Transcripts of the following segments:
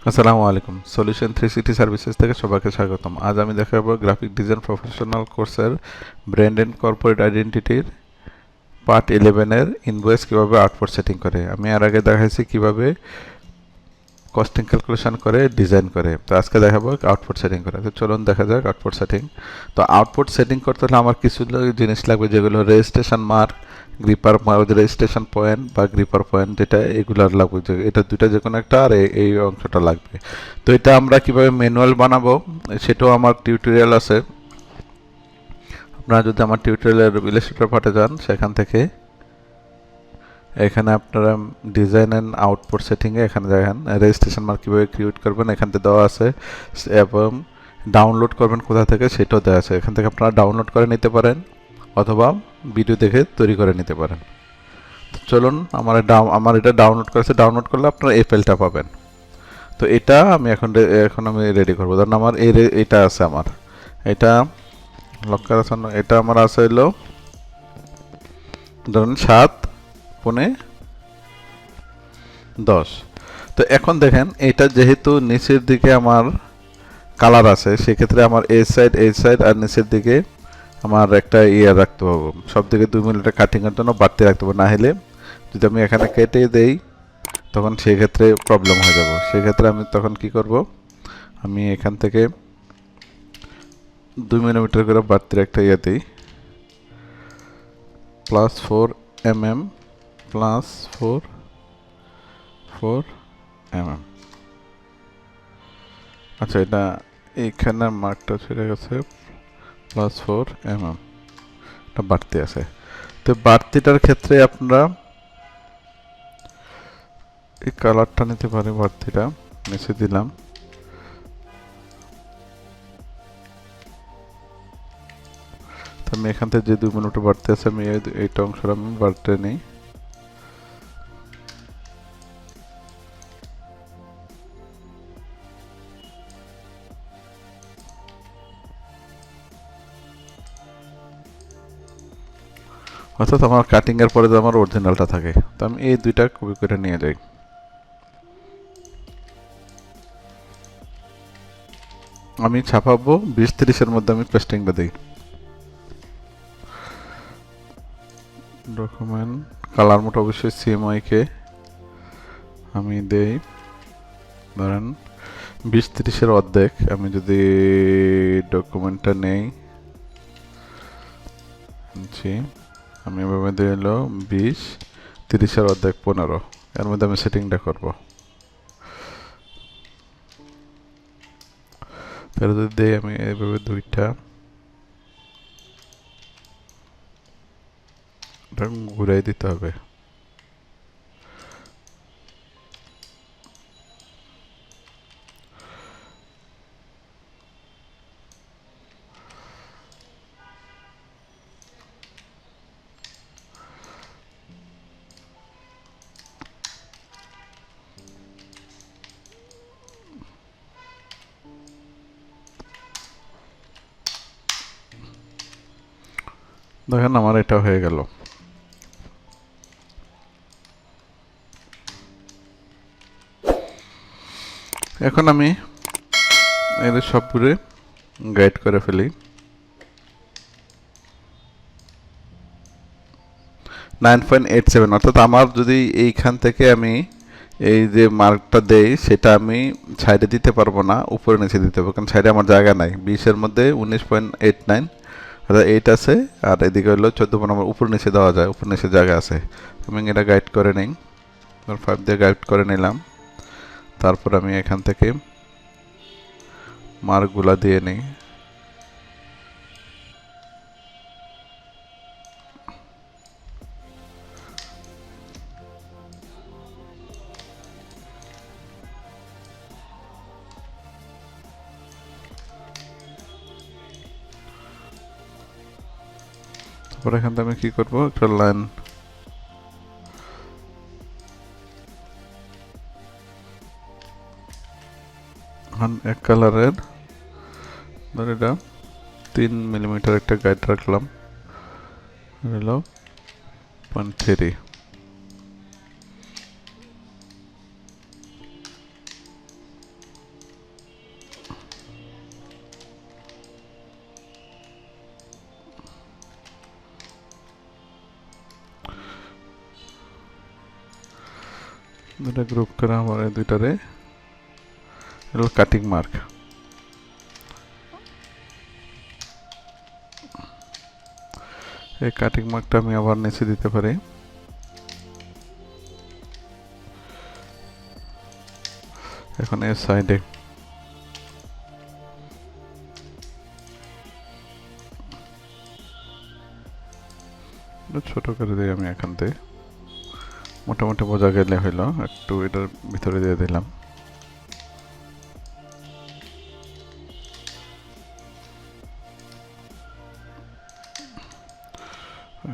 আসসালামু আলাইকুম। Solution 360 services থেকে সবাইকে স্বাগতম। আজ আমি দেখাবো গ্রাফিক ডিজাইন প্রফেশনাল কোর্সের ব্র্যান্ড এন্ড কর্পোরেট আইডেন্টিটির পার্ট 11 এর ইনভয়েস কিভাবে আউটপুট সেটিং করে। আমি এর আগে দেখাইছি কিভাবে কস্টিং ক্যালকুলেশন করে ডিজাইন করে। তো আজকে দেখাবো আউটপুট সেটিং করে। তো চলুন দেখা যাক আউটপুট সেটিং। তো আউটপুট সেটিং করতে হলে আমার কিছু জিনিস লাগবে, যেগুলো registration mark, gripper registration point বা গ্রিপার পয়েন্ট, যেটা এগুলার লাগবে, যে এটা দুইটা যে কোনো একটা, আর এই অংশটা লাগবে। তো এটা আমরা কিভাবে ম্যানুয়াল বানাবো সেটাও আমার টিউটোরিয়াল আছে। আপনারা যদি আমার টিউটোরিয়ালের ইলাস্ট্রেটর পাঠে যান, সেখান থেকে এখানে আপনারা ডিজাইন অ্যান্ড আউটপুট সেটিংয়ে এখানে দেখেন রেজিস্ট্রেশন মার্ক কীভাবে ক্রিয়েট করবেন, এখান থেকে দেওয়া আছে, এবং ডাউনলোড করবেন কোথা থেকে সেটাও দেওয়া আছে। এখান থেকে আপনারা ডাউনলোড করে নিতে পারেন অথবা ভিডিও দেখে তৈরি করে নিতে পারেন। তো চলুন, আমার এটা ডাউনলোড করেছে। ডাউনলোড করলে আপনারা এই ফাইলটা পাবেন। তো এটা আমি এখন আমি রেডি করবো। ধরুন আমার এটা আছে, আমার এটা লক্ষ্যের আছে, এটা আমার আছে হলো ধরুন 7:10। তো এখন দেখেন, এটা যেহেতু নিচের দিকে আমার কালার আছে, সেক্ষেত্রে আমার এই সাইড আর নিচের দিকে আমার একটা রাখতে হবে। সব দিকে 2 মিলিমিটার কাটিংয়ের জন্য বাড়তি রাখতে হবে, না হলে যদি আমি এখানে কেটে দেই তখন সেক্ষেত্রে প্রবলেম হয়ে যাব। সেক্ষেত্রে আমি তখন কি করব, আমি এখান থেকে 2 মিলিমিটার করে বাড়তির একটা দিই, +4 mm, +4 mm। আচ্ছা, এটা এইখানে মার্কটা ছেড়ে গেছে, +4 mm এটা বাড়তি আছে। তো বাড়তিটার ক্ষেত্রে আপনারা এই কালারটা নিতে পারে, বাড়তিটা নিচে দিলাম। তো আমি এখান থেকে যে 2 মিনিট বাড়তে আছে, আমি এইটা অংশটা আমি বাড়তে নিই। অর্থাৎ আমার কাটিং এর পরে যে আমার অরিজিনালটা থাকে, তো আমি এই দুইটা কপি করে নিয়ে যাই। আমি ছাপাবো 20-30 এর মধ্যে, আমি পেস্টিংটা দিই। ডকুমেন্ট কালার মোড অবশ্যই CMYK কে আমি দেই ধরেন 20-30-এর অর্ধেক। আমি যদি ডকুমেন্টটা নেই, আমি এভাবে দিয়ে এলো 20-30-এর অর্ধেক 15, এর মধ্যে আমি সেটিংটা করব। তাহলে যদি দেই আমি এইভাবে দুইটা ঘুরাই দিতে হবে। দেখেন আমার এটা হয়ে গেল। এখন আমি এদের সবগুলো গাইড করে ফেলি। 9.87, অর্থাৎ আমার যদি এইখান থেকে আমি এই যে মার্কটা দেই, সেটা আমি সাইডে দিতে পারবো না, উপরে নিচে দিতে হবে, কারণ সাইডে আমার জায়গা নাই। 20-এর মধ্যে 19.89, অর্থাৎ 8 আছে, আর এদিকে হলো 14 আমার উপর নিচে দেওয়া যায়, উপর নিচে জায়গা আছে। আমি এটা গাইড করে নিই, 5 দিয়ে গাইড করে নিলাম। তারপর আমি এখান থেকে মার্কগুলা দিয়ে নিই। তারপর এখান থেকে আমি কি করব, একটা লাইন এক কালারের, ধর এটা 3 মিলিমিটার একটা গাইড রাখলাম, হলো 0.3। দুটা গ্রুপ করে আমার এই দুইটারে এটা কাটিং মার্ক। এই কাটিং মার্কটা আমি আবার নিচে দিতে পারি। এখন এর সাইডে ছোট করে দিই আমি এখান থেকে, মোটামুটি বোঝা গেলে হইলো। একটু এটার ভিতরে দিয়ে দিলাম।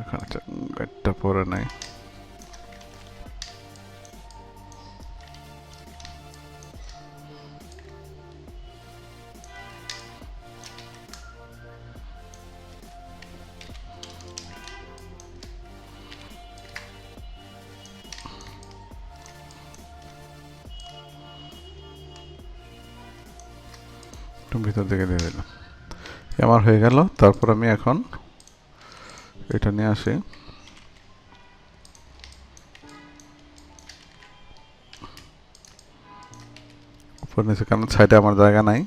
এখানে গাইডটা পরে নাই। ভিতর দিকে দিয়ে দিলাম। আমার হয়ে গেল। তারপর আমি এখন এটা নিয়ে আসি, উপর নিচে, কারণ সাইডে আমার জায়গা নাই।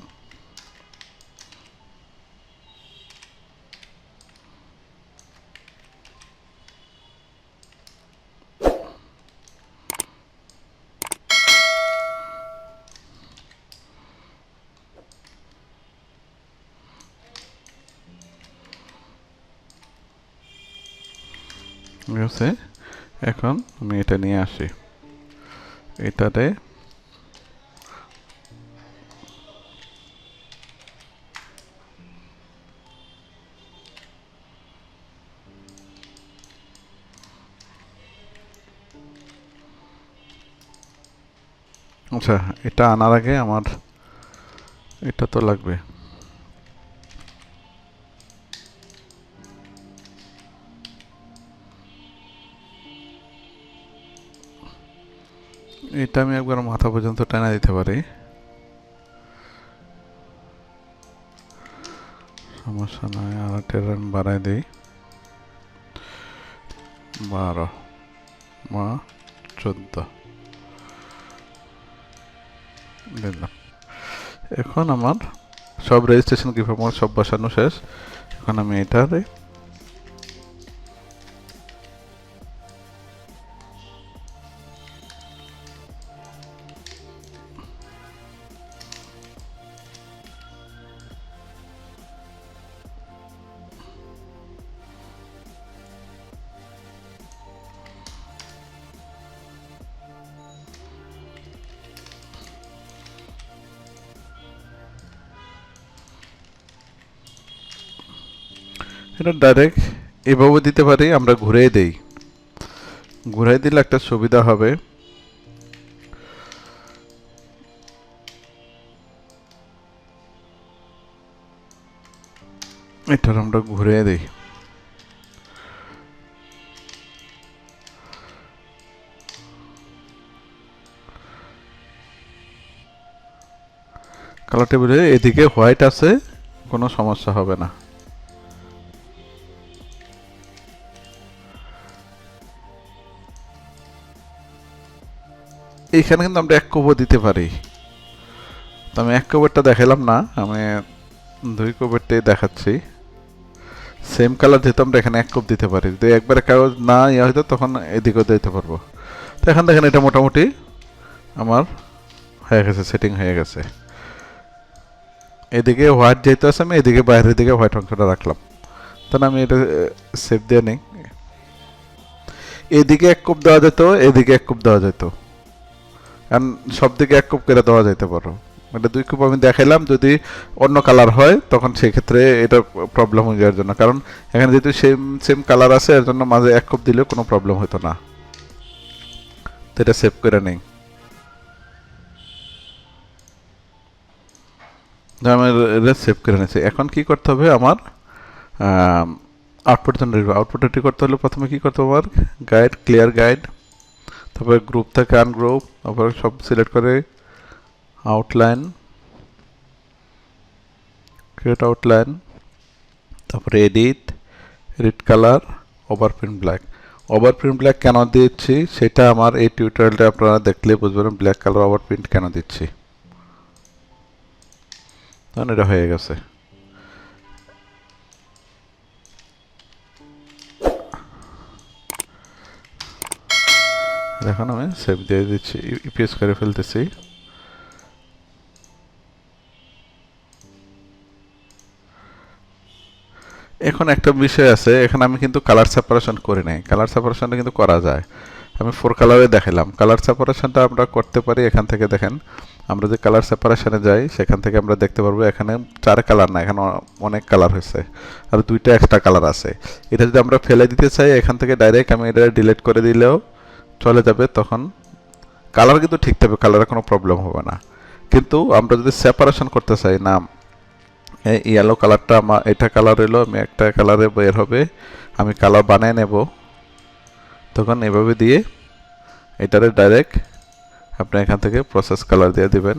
এখন আমি এটা নিয়ে আসি, এটাতে আচ্ছা, এটা আনার আগে আমার এটা তো লাগবে। এটা আমি একবার মাথা পর্যন্ত টানা দিতে পারি, সমস্যা নয়। আর টেরান বাড়াই দিই 12 বা 14 দিলাম। এখন আমার সব রেজিস্ট্রেশন কি ফর্ম সব বসানো শেষ। এখন আমি এটারে এটা ডাইরেক্ট এভাবে দিতে পারি, আমরা ঘুরিয়ে দেই। ঘুরাই দিলে একটা সুবিধা হবে, এটার আমরা ঘুরিয়ে দিই। কালার টেবিলে এদিকে হোয়াইট আছে, কোনো সমস্যা হবে না। এইখানে কিন্তু আমরা এক কোবও দিতে পারি, তো আমি এক কোবরটা দেখালাম না, আমি 2 কোবরটাই দেখাচ্ছি। সেম কালার যেহেতু আমরা এখানে এক কোপ দিতে পারি, যদি একবারে কাগজ না ইয়ে হয়তো তখন এদিকেও দিতে পারবো। তো এখন দেখেন এটা মোটামুটি আমার হয়ে গেছে, সেটিং হয়ে গেছে। এদিকে হোয়াইট যেহেতু আছে, আমি এদিকে বাইরের দিকে হোয়াইট অংশটা রাখলাম। তাহলে আমি এটা সেভ দিয়ে নিই। এদিকে এক কোপ দেওয়া যেত, এদিকে এক কোপ দেওয়া যেত, কারণ সব দিকে এক কোপ করে দেওয়া যেতে পারো। এটা 2 কোপ আমি দেখাইলাম, যদি অন্য কালার হয় তখন সেক্ষেত্রে এটা প্রবলেম হয়ে যাওয়ার জন্য, কারণ এখানে যেহেতু সেম সেম কালার আছে এর জন্য মাঝে এক কোপ দিলে কোনো প্রবলেম হতো না। তো এটা সেভ করে নেই। আমি এটা সেভ করে নিয়েছি। এখন কি করতে হবে আমার, আউটপুট জেনারেট, আউটপুট রেডি করতে হলে প্রথমে কি করতে হবে, আমার গাইড, ক্লিয়ার গাইড, তারপরে গ্রুপ থেকে আনগ্রুপ, তারপরে সব সিলেক্ট করে আউটলাইন, ক্রিয়েট আউটলাইন, তারপরে edit, edit colour, overprint black. Overprint black কেন দিচ্ছি সেটা আমার এই টিউটোরিয়ালটা আপনারা দেখলে বুঝবেন ব্ল্যাক কালার ওভারপ্রিন্ট কেন দিচ্ছি। তখন এটা হয়ে গেছে। এখন আমি সেভ দিয়ে দিচ্ছি, ইপিএস করে ফেলতেছি। এখন একটা বিষয় আছে, এখানে আমি কিন্তু কালার সেপারেশন করি নাই। কালার সেপারেশনটা কিন্তু করা যায়। আমি 4 কালারে দেখালাম। কালার সেপারেশনটা আমরা করতে পারি এখান থেকে। দেখেন আমরা যে কালার সেপারেশনে যাই সেখান থেকে আমরা দেখতে পারবো এখানে 4 কালার না, এখানে অনেক কালার হয়েছে আর 2টা এক্সট্রা কালার আছে। এটা যদি আমরা ফেলে দিতে চাই এখান থেকে ডাইরেক্ট আমি এটা ডিলিট করে দিলেও চলে যাবে। তখন কালার কিন্তু ঠিক থাকবে, কালারে কোনো প্রবলেম হবে না। কিন্তু আমরা যদি সেপারেশন করতে চাই, না এই ইয়েলো কালারটা আমার এটা কালার এলো, আমি একটা কালারে বের হবে, আমি কালার বানিয়ে নেব। তখন এভাবে দিয়ে এটারে ডাইরেক্ট আপনি এখান থেকে প্রসেস কালার দিয়ে দিবেন,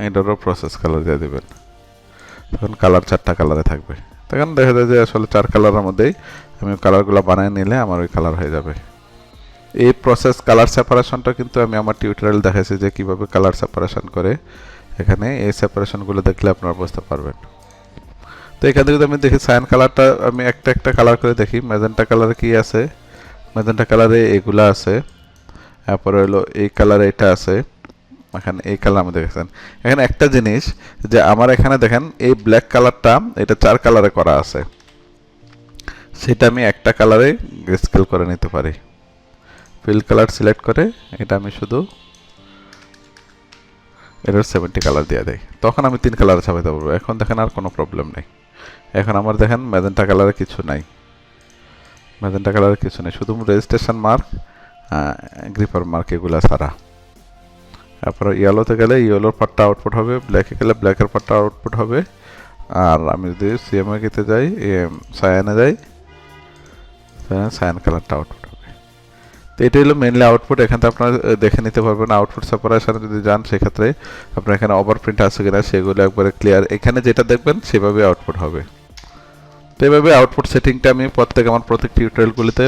এটারও প্রসেস কালার দিয়ে দিবেন। তখন কালার 4টা কালারে থাকবে। তখন দেখা যায় যে আসলে 4 কালারের মধ্যেই আমি কালারগুলো বানিয়ে নিলে আমার ওই কালার হয়ে যাবে। এই প্রসেস কালার সেপারেশনটা কিন্তু আমি আমার টিউটোরিয়াল দেখাইছি যে কিভাবে কালার সেপারেশন করে। এখানে এই সেপারেশনগুলো দেখলে আপনারা বুঝতে পারবেন। তো এখান থেকে আমি দেখি সায়ান কালারটা আমি একটা একটা কালার করে দেখি। ম্যাজেন্টা কালারে কি আছে, ম্যাজেন্টা কালারে এগুলা আছে, তারপরে হলো এই কালারে এটা আছে, এখানে এই কালার আমি দেখেছেন। এখানে একটা জিনিস যে আমার এখানে দেখেন এই ব্ল্যাক কালারটা এটা 4 কালারে করা আছে, সেটা আমি একটা কালারে স্কেল করে নিতে পারি। ফিল কালার সিলেক্ট করে এটা আমি শুধু এটার 70 কালার দিয়ে দেয়, তখন আমি 3 কালারে ছাপাইতে পারবো। এখন দেখেন আর কোনো প্রবলেম নেই। এখন আমার দেখেন ম্যাজেন্টা কালারে কিছু নাই, ম্যাজেন্টা কালারে কিছু নেই, শুধু রেজিস্ট্রেশন মার্ক, গ্রিপার মার্ক এগুলা ছাড়া। তারপরে ইয়েলোতে গেলে ইয়েলোর পার্টটা আউটপুট হবে, ব্ল্যাকে গেলে ব্ল্যাকের পার্টটা আউটপুট হবে। আর আমি যদি সিএমএ যাই, সায়ানে যাই, সায়ান কালারটা আউটপুট হবে। তো এটা হলো মেনলি আউটপুট। এখান থেকে আপনারা দেখে নিতে পারবেন আউটপুট সেপারেশনে যদি যান সেক্ষেত্রে আপনার এখানে ওভারপ্রিন্ট আছে কিনা সেগুলো একবারে ক্লিয়ার। এখানে যেটা দেখবেন সেভাবে আউটপুট হবে। তো এইভাবে আউটপুট সেটিংটা আমি আমার প্রত্যেক টিউটোরিয়ালগুলিতে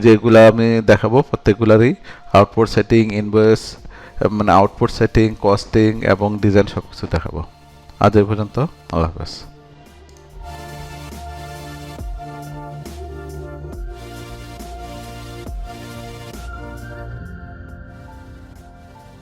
যেগুলো আমি দেখাবো প্রত্যেকগুলারই আউটপুট সেটিং, ইনভয়েস মানে আউটপুট সেটিং, কস্টিং এবং ডিজাইন সব কিছু দেখাবো। আজ এই পর্যন্ত, আল্লাহ হাফেজ।